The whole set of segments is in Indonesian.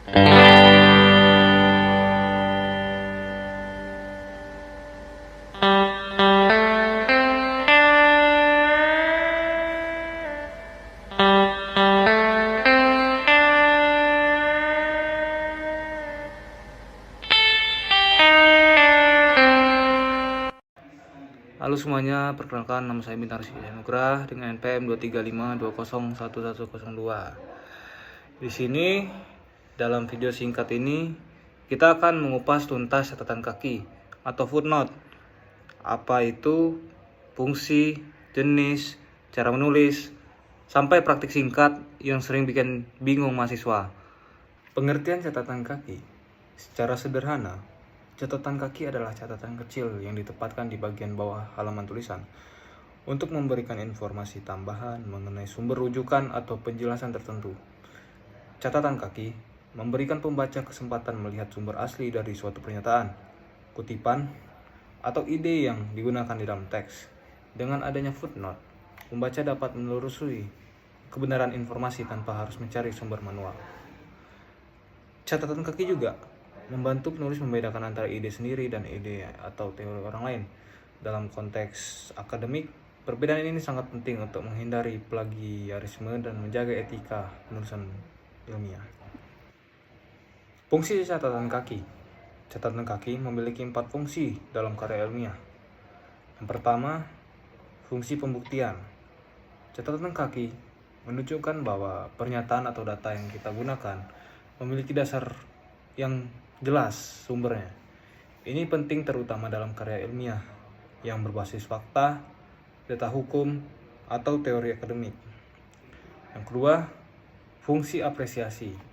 Halo semuanya, perkenalkan nama saya Bintang Rizky Nugrah dengan NPM 235201102. Di sini dalam video singkat ini kita akan mengupas tuntas catatan kaki atau footnote. Apa itu, fungsi, jenis, cara menulis, sampai praktik singkat yang sering bikin bingung mahasiswa. Pengertian catatan kaki secara sederhana, catatan kaki adalah catatan kecil yang ditempatkan di bagian bawah halaman tulisan untuk memberikan informasi tambahan mengenai sumber rujukan atau penjelasan tertentu. Catatan kaki memberikan pembaca kesempatan melihat sumber asli dari suatu pernyataan, kutipan, atau ide yang digunakan di dalam teks. Dengan adanya footnote, pembaca dapat menelusuri kebenaran informasi tanpa harus mencari sumber manual. Catatan kaki juga membantu penulis membedakan antara ide sendiri dan ide atau teori orang lain. Dalam konteks akademik, perbedaan ini sangat penting untuk menghindari plagiarisme dan menjaga etika penulisan ilmiah. Fungsi catatan kaki. Catatan kaki memiliki 4 fungsi dalam karya ilmiah. Yang pertama, fungsi pembuktian. Catatan kaki menunjukkan bahwa pernyataan atau data yang kita gunakan memiliki dasar yang jelas sumbernya. Ini penting terutama dalam karya ilmiah yang berbasis fakta, data hukum, atau teori akademik. Yang kedua, fungsi apresiasi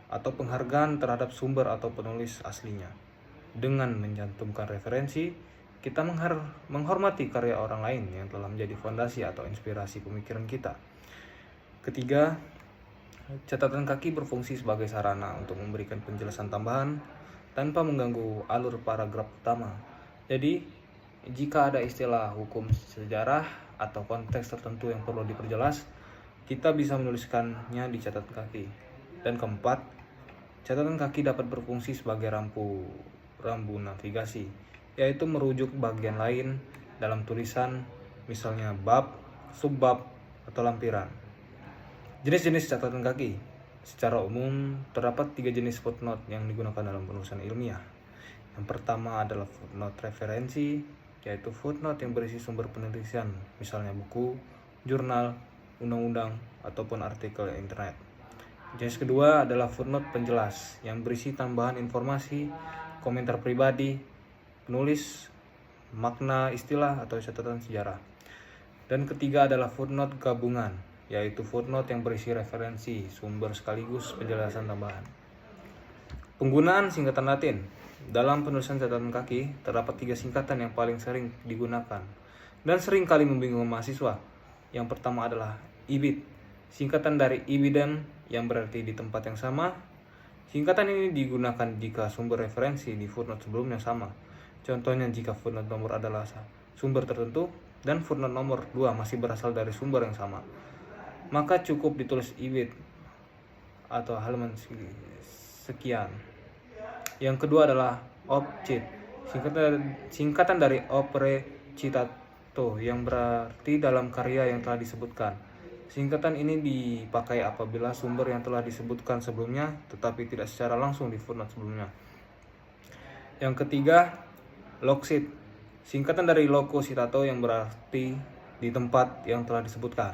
atau penghargaan terhadap sumber atau penulis aslinya. Dengan mencantumkan referensi, kita menghormati karya orang lain yang telah menjadi fondasi atau inspirasi pemikiran kita. Ketiga, catatan kaki berfungsi sebagai sarana untuk memberikan penjelasan tambahan tanpa mengganggu alur paragraf utama. Jadi, jika ada istilah hukum sejarah atau konteks tertentu yang perlu diperjelas, kita bisa menuliskannya di catatan kaki. Dan keempat, catatan kaki dapat berfungsi sebagai rambu navigasi, yaitu merujuk bagian lain dalam tulisan, misalnya bab, subbab, atau lampiran. Jenis-jenis catatan kaki. Secara umum, terdapat 3 jenis footnote yang digunakan dalam penulisan ilmiah. Yang pertama adalah footnote referensi, yaitu footnote yang berisi sumber penelitian, misalnya buku, jurnal, undang-undang, ataupun artikel internet. Jenis kedua adalah footnote penjelas, yang berisi tambahan informasi, komentar pribadi, penulis, makna istilah, atau catatan sejarah. Dan ketiga adalah footnote gabungan, yaitu footnote yang berisi referensi, sumber sekaligus penjelasan tambahan. Penggunaan singkatan Latin. Dalam penulisan catatan kaki, terdapat 3 singkatan yang paling sering digunakan dan sering kali membingungkan mahasiswa. Yang pertama adalah IBID, singkatan dari ibidem yang berarti di tempat yang sama. Singkatan ini digunakan jika sumber referensi di footnote sebelumnya sama. Contohnya jika footnote nomor adalah sumber tertentu dan footnote nomor 2 masih berasal dari sumber yang sama, maka cukup ditulis ibid atau halaman sekian. Yang kedua adalah opcit, singkatan dari opere citato yang berarti dalam karya yang telah disebutkan. Singkatan ini dipakai apabila sumber yang telah disebutkan sebelumnya tetapi tidak secara langsung di footnote sebelumnya. Yang ketiga, loxit, singkatan dari loco citato yang berarti di tempat yang telah disebutkan.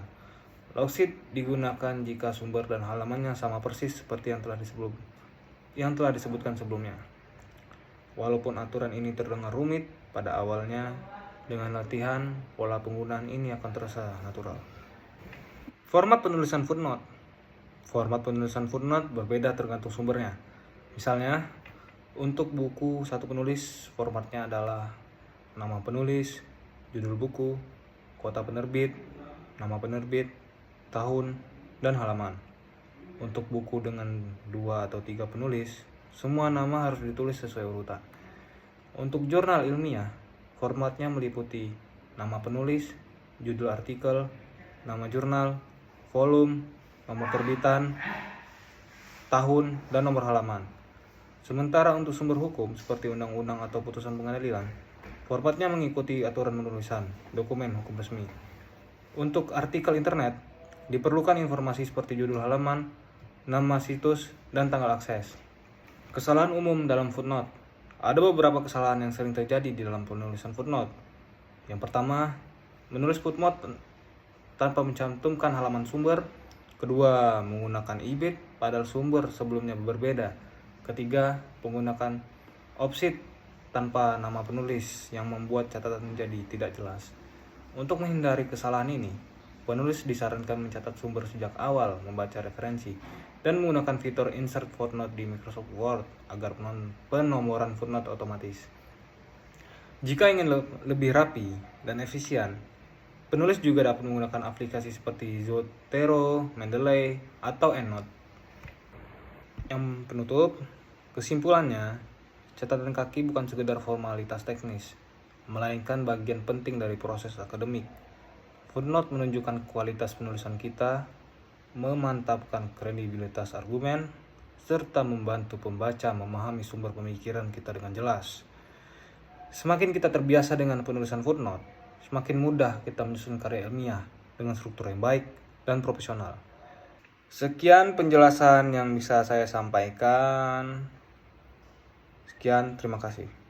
Loxit digunakan jika sumber dan halamannya sama persis seperti yang telah disebutkan sebelumnya. Walaupun aturan ini terdengar rumit pada awalnya, dengan latihan, pola penggunaan ini akan terasa natural. Format penulisan footnote. Format penulisan footnote berbeda tergantung sumbernya. Misalnya, untuk buku satu penulis, formatnya adalah nama penulis, judul buku, kota penerbit, nama penerbit, tahun, dan halaman. Untuk buku dengan 2 atau 3 penulis, semua nama harus ditulis sesuai urutan. Untuk jurnal ilmiah, formatnya meliputi nama penulis, judul artikel, nama jurnal, volume, nomor terbitan, tahun, dan nomor halaman. Sementara untuk sumber hukum seperti undang-undang atau putusan pengadilan, formatnya mengikuti aturan penulisan dokumen hukum resmi. Untuk artikel internet, diperlukan informasi seperti judul halaman, nama situs, dan tanggal akses. Kesalahan umum dalam footnote. Ada beberapa kesalahan yang sering terjadi di dalam penulisan footnote. Yang pertama, menulis footnote tanpa mencantumkan halaman sumber. Kedua, menggunakan ibid padahal sumber sebelumnya berbeda. Ketiga, menggunakan offset tanpa nama penulis yang membuat catatan menjadi tidak jelas. Untuk menghindari kesalahan ini, penulis disarankan mencatat sumber sejak awal, membaca referensi, dan menggunakan fitur Insert Footnote di Microsoft Word agar penomoran footnote otomatis. Jika ingin lebih rapi dan efisien, penulis juga dapat menggunakan aplikasi seperti Zotero, Mendeley, atau EndNote. Yang penutup, kesimpulannya, catatan kaki bukan sekedar formalitas teknis, melainkan bagian penting dari proses akademik. Footnote menunjukkan kualitas penulisan kita, memantapkan kredibilitas argumen, serta membantu pembaca memahami sumber pemikiran kita dengan jelas. Semakin kita terbiasa dengan penulisan footnote, semakin mudah kita menyusun karya ilmiah dengan struktur yang baik dan profesional. Sekian penjelasan yang bisa saya sampaikan. Sekian, terima kasih.